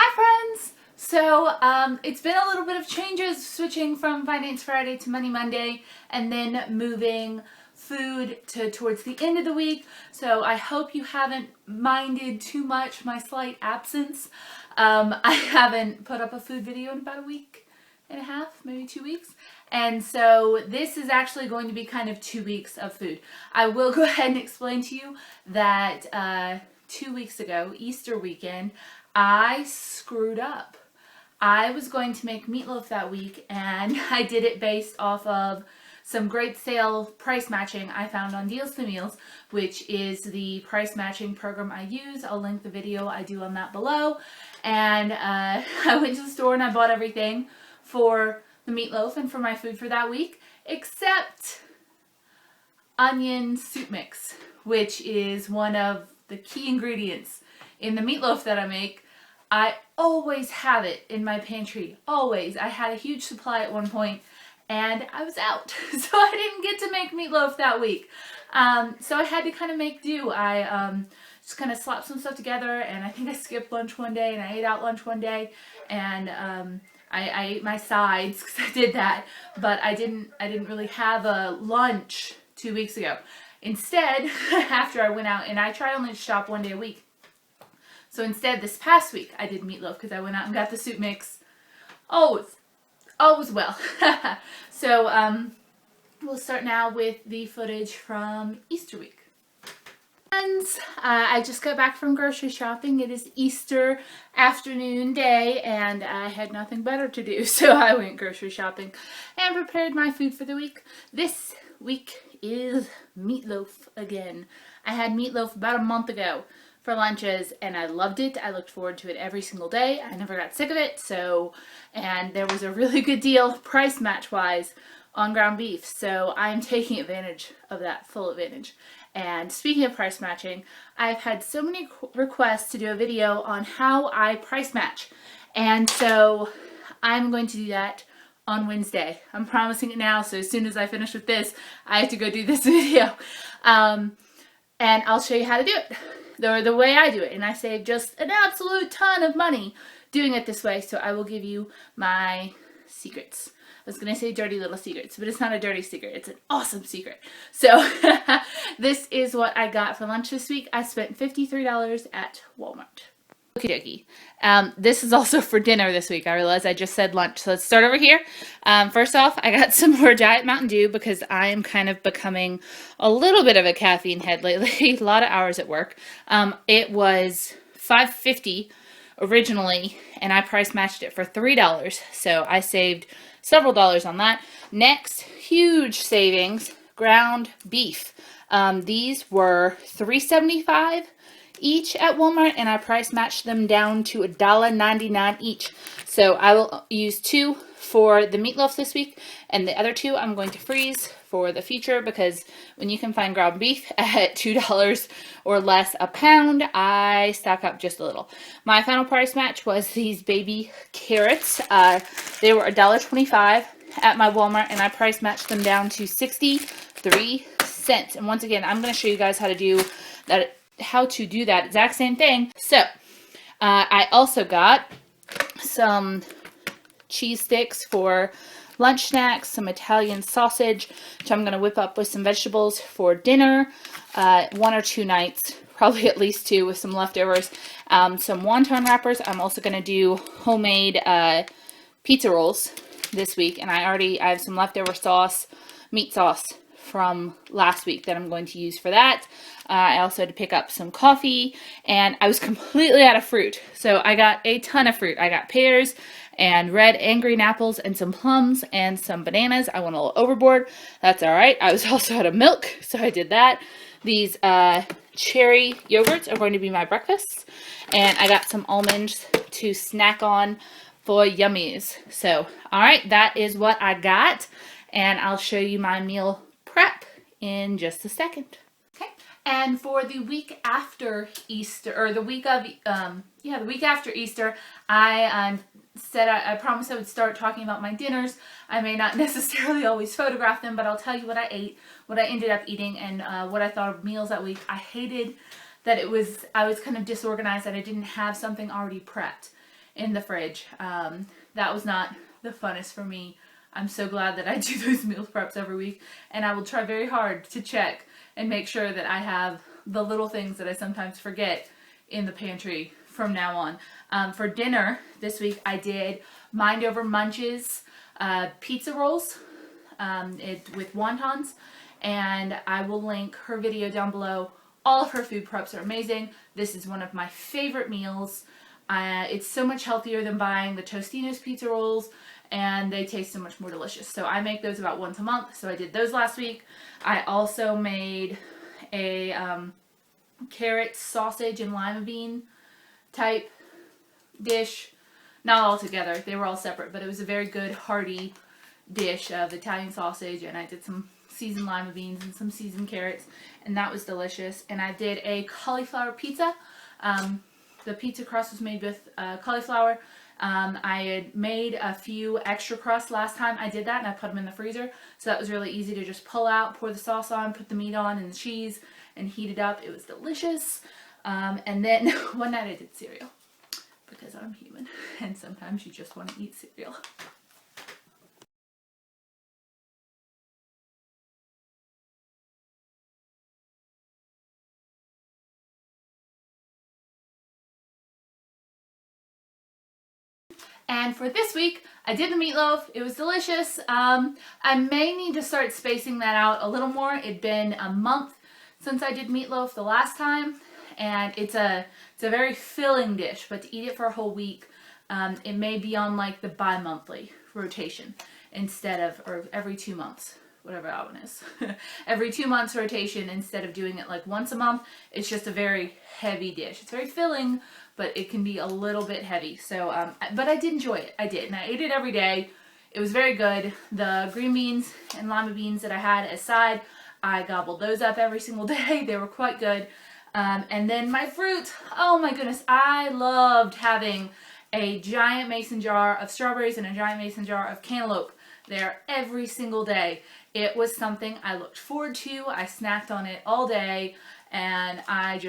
Hi friends! So it's been a little bit of changes, switching from Finance Friday to Money Monday and then moving food to towards the end of the week. So I hope you haven't minded too much my slight absence. I haven't put up a food video in about a week and a half, maybe 2 weeks. And so this is actually going to be kind of 2 weeks of food. I will go ahead and explain to you that 2 weeks ago, Easter weekend, I screwed up. I was going to make meatloaf that week, and I did it based off of some great sale price matching I found on Deals to Meals, which is the price matching program I use. I'll link the video I do on that below. And I went to the store and I bought everything for the meatloaf and for my food for that week, except onion soup mix, which is one of the key ingredients in the meatloaf that I make. I always have it in my pantry, always. I had a huge supply at one point and I was out, so I didn't get to make meatloaf that week. So I had to kind of make do. I just kind of slapped some stuff together, and I think I skipped lunch one day and I ate out lunch one day, and I ate my sides because I did that, but I didn't really have a lunch 2 weeks ago. Instead, after I went out, and I try only to shop one day a week. So instead, this past week, I did meatloaf because I went out and got the soup mix. Always well. So we'll start now with the footage from Easter week. Friends, I just got back from grocery shopping. It is Easter afternoon day, and I had nothing better to do, so I went grocery shopping and prepared my food for the week. This week is meatloaf again. I had meatloaf about a month ago for lunches, and I loved it. I looked forward to it every single day. I never got sick of it. And there was a really good deal, price match wise, on ground beef. So I'm taking advantage of that, full advantage. And speaking of price matching, I've had so many requests to do a video on how I price match. And so I'm going to do that on Wednesday. I'm promising it now, so as soon as I finish with this, I have to go do this video. And I'll show you how to do it. The way I do it, and I save just an absolute ton of money doing it this way, so I will give you my secrets. I was going to say dirty little secrets, but it's not a dirty secret. It's an awesome secret. So this is what I got for lunch this week. I spent $53 at Walmart. Okie dokie. This is also for dinner this week. I realized I just said lunch. So let's start over here. First off, I got some more Diet Mountain Dew because I am kind of becoming a little bit of a caffeine head lately. A lot of hours at work. It was $5.50 originally, and I price matched it for $3. So I saved several dollars on that. Next, huge savings, ground beef. These were $3.75 each at Walmart, and I price matched them down to $1.99 each. So I will use 2 for the meatloaf this week, and the other 2 I'm going to freeze for the future, because when you can find ground beef at $2 or less a pound, I stock up just a little. My final price match was these baby carrots. They were $1.25 at my Walmart, and I price matched them down to 63 cents. And once again, I'm going to show you guys how to do that exact same thing. So I also got some cheese sticks for lunch snacks, some Italian sausage, which I'm going to whip up with some vegetables for dinner, 1 or 2 nights, probably at least 2 with some leftovers, some wonton wrappers. I'm also going to do homemade pizza rolls this week, and I have some leftover sauce, meat sauce from last week that I'm going to use for that. I also had to pick up some coffee, and I was completely out of fruit. So I got a ton of fruit. I got pears and red and green apples and some plums and some bananas. I went a little overboard. That's all right. I was also out of milk, so I did that. These cherry yogurts are going to be my breakfast, and I got some almonds to snack on for yummies. So, all right, that is what I got, and I'll show you my meal prep in just a second. Okay, and for the week after Easter, or the week of, the week after Easter, I said I promised I would start talking about my dinners. I may not necessarily always photograph them, but I'll tell you what I ate, what I ended up eating, and what I thought of meals that week. I hated that I was kind of disorganized, that I didn't have something already prepped. in the fridge. That was not the funnest for me. I'm so glad that I do those meal preps every week, and I will try very hard to check and make sure that I have the little things that I sometimes forget in the pantry from now on. For dinner this week, I did Mind Over Munch's pizza rolls with wontons, and I will link her video down below. All of her food preps are amazing. This is one of my favorite meals. It's so much healthier than buying the Tostino's pizza rolls, and they taste so much more delicious. So I make those about once a month, so I did those last week. I also made a carrot, sausage, and lima bean type dish. Not all together, they were all separate, but it was a very good hearty dish of Italian sausage, and I did some seasoned lima beans and some seasoned carrots, and that was delicious. And I did a cauliflower pizza. The pizza crust was made with cauliflower. I had made a few extra crusts last time I did that, and I put them in the freezer, so that was really easy to just pull out, pour the sauce on, put the meat on and the cheese, and heat it up. It was delicious. And then one night I did cereal, because I'm human, and sometimes you just want to eat cereal. And for this week, I did the meatloaf. It was delicious. I may need to start spacing that out a little more. It'd been a month since I did meatloaf the last time, and it's a very filling dish, but to eat it for a whole week, it may be on like the bi-monthly rotation instead of, or every 2 months, whatever that one is. Every 2 months rotation instead of doing it like once a month. It's just a very heavy dish. It's very filling, but it can be a little bit heavy. So, but I did enjoy it. I did, and I ate it every day. It was very good. The green beans and lima beans that I had aside, I gobbled those up every single day. They were quite good. And then my fruit, oh my goodness, I loved having a giant mason jar of strawberries and a giant mason jar of cantaloupe there every single day. It was something I looked forward to. I snacked on it all day, and I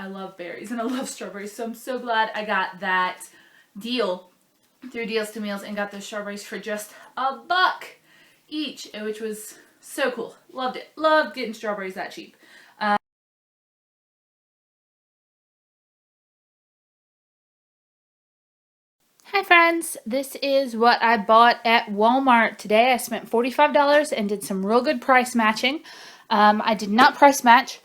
love berries and I love strawberries, so I'm so glad I got that deal through Deals to Meals and got those strawberries for just $1 each, which was so cool. Loved it. Loved getting strawberries that cheap. Hi friends, this is what I bought at Walmart today. I spent $45 and did some real good price matching. I did not price match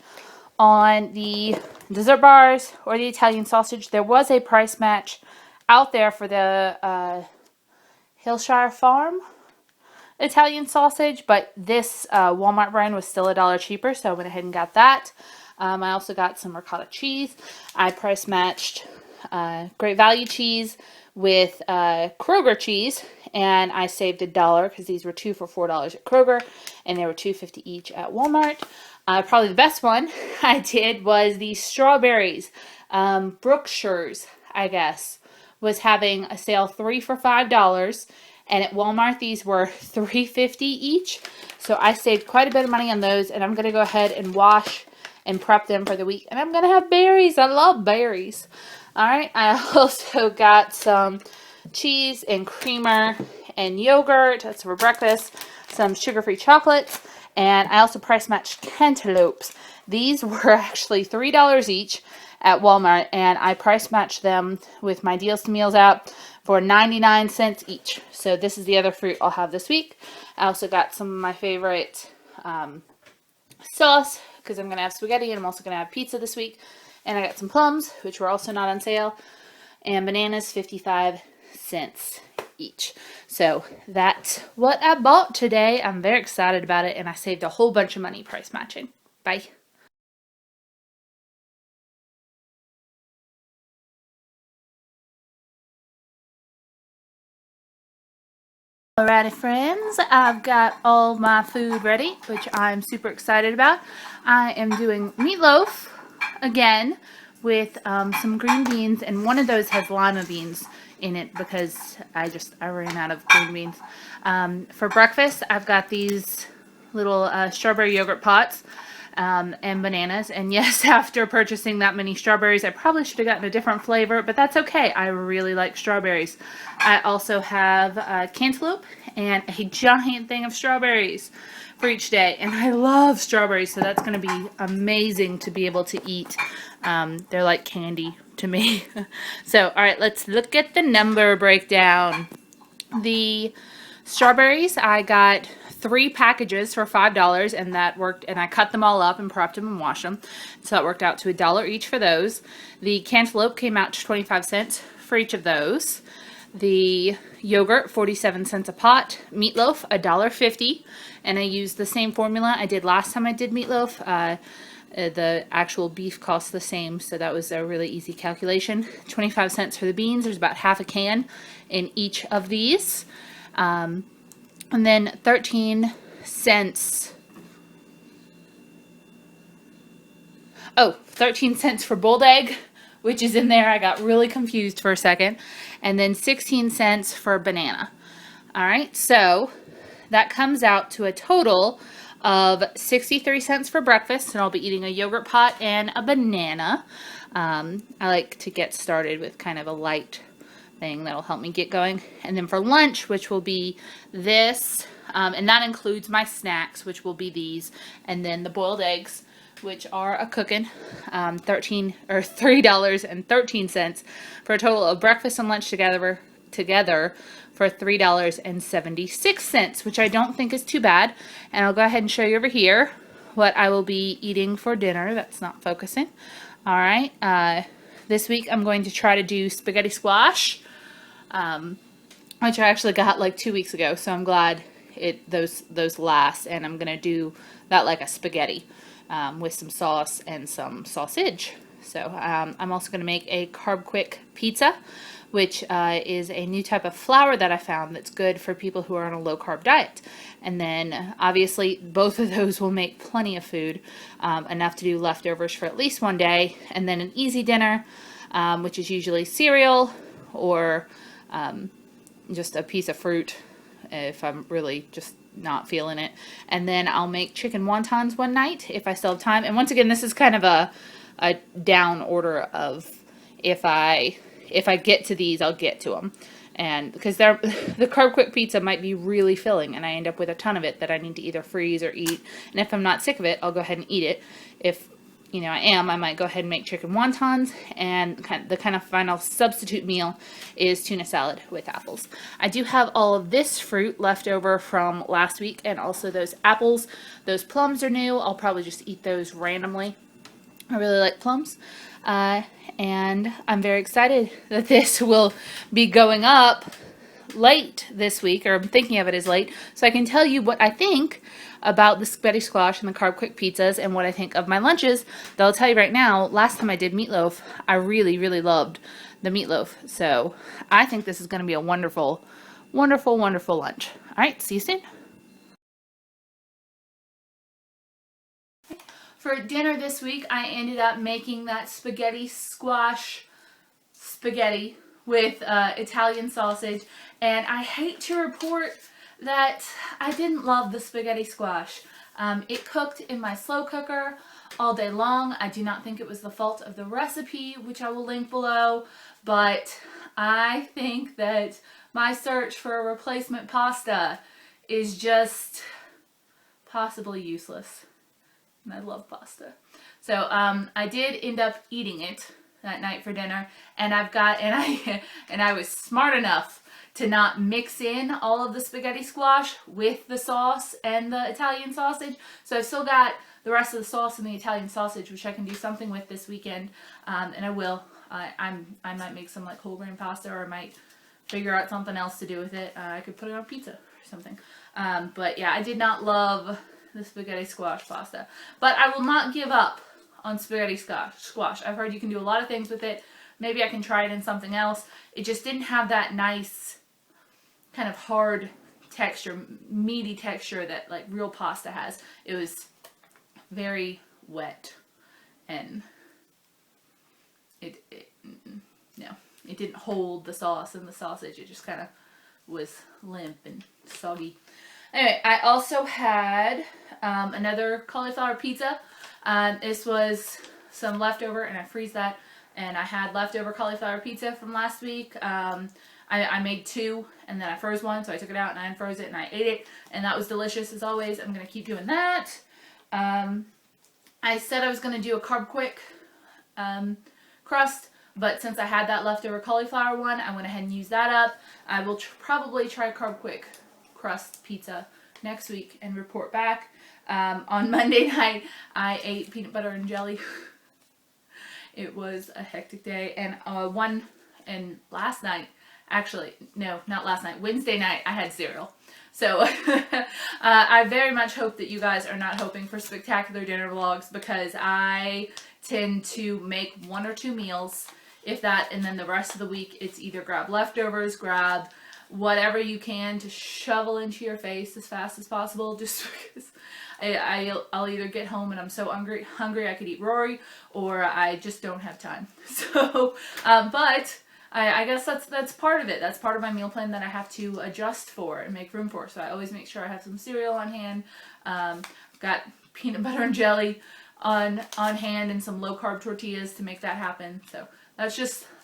on the dessert bars or the Italian sausage. There was a price match out there for the Hillshire Farm Italian sausage, but this Walmart brand was still $1 cheaper, so I went ahead and got that. I also got some ricotta cheese. I price matched Great Value cheese with Kroger cheese, and I saved $1 because these were 2 for $4 at Kroger, and they were $2.50 each at Walmart. Probably the best one I did was the strawberries. Brookshire's, I guess, was having a sale 3 for $5, and at Walmart these were $3.50 each. So I saved quite a bit of money on those, and I'm going to go ahead and wash and prep them for the week. And I'm going to have berries. I love berries. Alright, I also got some cheese and creamer and yogurt. That's for breakfast. Some sugar-free chocolates. And I also price matched cantaloupes. These were actually $3 each at Walmart. And I price matched them with my Deals to Meals app for 99 cents each. So this is the other fruit I'll have this week. I also got some of my favorite sauce, because I'm going to have spaghetti, and I'm also going to have pizza this week. And I got some plums, which were also not on sale, and bananas, 55 cents each. So that's what I bought today. I'm very excited about it, and I saved a whole bunch of money price matching. Bye. Alrighty friends, I've got all my food ready, which I'm super excited about. I am doing meatloaf again with some green beans, and one of those has lima beans in it because I ran out of green beans. For breakfast, I've got these little strawberry yogurt pots. and bananas. And yes, after purchasing that many strawberries, I probably should have gotten a different flavor, but that's okay. I really like strawberries. I also have cantaloupe and a giant thing of strawberries for each day. And I love strawberries, so that's going to be amazing to be able to eat. They're like candy to me. So, all right, let's look at the number breakdown. The strawberries, I got 3 packages for $5, and that worked, and I cut them all up and prepped them and washed them, so it worked out to $1 each for those. The cantaloupe came out to 25 cents for each of those. The yogurt, 47 cents a pot. Meatloaf, $1.50, and I used the same formula I did last time I did meatloaf. The actual beef costs the same, so that was a really easy calculation. 25 cents for the beans. There's about half a can in each of these. And then 13 cents. Oh, 13 cents for boiled egg, which is in there. I got really confused for a second. And then 16 cents for banana. All right, so that comes out to a total of 63 cents for breakfast, and I'll be eating a yogurt pot and a banana. I like to get started with kind of a light thing that'll help me get going. And then for lunch, which will be this, and that includes my snacks, which will be these, and then the boiled eggs, which are a cooking, $3.13 for a total of breakfast and lunch together for $3.76, which I don't think is too bad. And I'll go ahead and show you over here what I will be eating for dinner. That's not focusing. All right. This week I'm going to try to do spaghetti squash, which I actually got like 2 weeks ago. So I'm glad those last. And I'm going to do that like a spaghetti with some sauce and some sausage. So I'm also going to make a carb quick pizza, which is a new type of flour that I found that's good for people who are on a low-carb diet. And then, obviously, both of those will make plenty of food, enough to do leftovers for at least one day. And then an easy dinner, which is usually cereal or just a piece of fruit if I'm really just not feeling it. And then I'll make chicken wontons one night if I still have time. And once again, this is kind of a down order of if I get to these, I'll get to them. And because the carb quick pizza might be really filling and I end up with a ton of it that I need to either freeze or eat. And if I'm not sick of it, I'll go ahead and eat it. If I am, I might go ahead and make chicken wontons. And the kind of final substitute meal is tuna salad with apples. I do have all of this fruit left over from last week, and also those apples. Those plums are new. I'll probably just eat those randomly. I really like plums. And I'm very excited that this will be going up late this week, or I'm thinking of it as late, so I can tell you what I think about the spaghetti squash and the carb quick pizzas and what I think of my lunches. Though I'll tell you right now, last time I did meatloaf, I really, really loved the meatloaf. So I think this is going to be a wonderful, wonderful, wonderful lunch. All right, see you soon. For dinner this week, I ended up making that spaghetti squash spaghetti with Italian sausage. And I hate to report that I didn't love the spaghetti squash. It cooked in my slow cooker all day long. I do not think it was the fault of the recipe, which I will link below. But I think that my search for a replacement pasta is just possibly useless. And I love pasta. So I did end up eating it that night for dinner, and I was smart enough to not mix in all of the spaghetti squash with the sauce and the Italian sausage. So I've still got the rest of the sauce and the Italian sausage, which I can do something with this weekend, and I will. I might make some like whole grain pasta, or I might figure out something else to do with it. I could put it on pizza or something. But yeah, I did not love the spaghetti squash pasta. But I will not give up on spaghetti squash. I've heard you can do a lot of things with it. Maybe I can try it in something else. It just didn't have that nice kind of hard texture, meaty texture that like real pasta has. It was very wet, and it didn't hold the sauce and the sausage. It just kind of was limp and soggy. Anyway, I also had another cauliflower pizza This was some leftover, and I freeze that. And I had leftover cauliflower pizza from last week. I made 2, and then I froze one, so I took it out and I unfroze it and I ate it, and that was delicious as always. I'm going to keep doing that. I said I was going to do a Carb Quick crust, but since I had that leftover cauliflower one, I went ahead and used that up. I will probably try Carb Quick crust pizza next week and report back. On Monday night, I ate peanut butter and jelly. It was a hectic day, and last night, actually, no, not last night, Wednesday night, I had cereal. So I very much hope that you guys are not hoping for spectacular dinner vlogs, because I tend to make 1 or 2 meals, if that, and then the rest of the week it's either grab leftovers, grab whatever you can to shovel into your face as fast as possible, just because I'll either get home and I'm so hungry I could eat Rory, or I just don't have time. So, but I guess that's part of it. That's part of my meal plan that I have to adjust for and make room for. So I always make sure I have some cereal on hand. Got peanut butter and jelly on hand, and some low carb tortillas to make that happen. So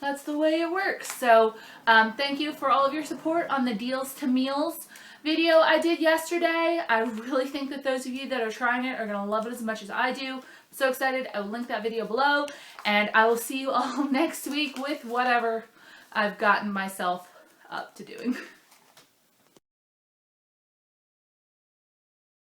that's the way it works. So thank you for all of your support on the Deals to Meals video I did yesterday. I really think that those of you that are trying it are going to love it as much as I do. So excited. I will link that video below, and I will see you all next week with whatever I've gotten myself up to doing.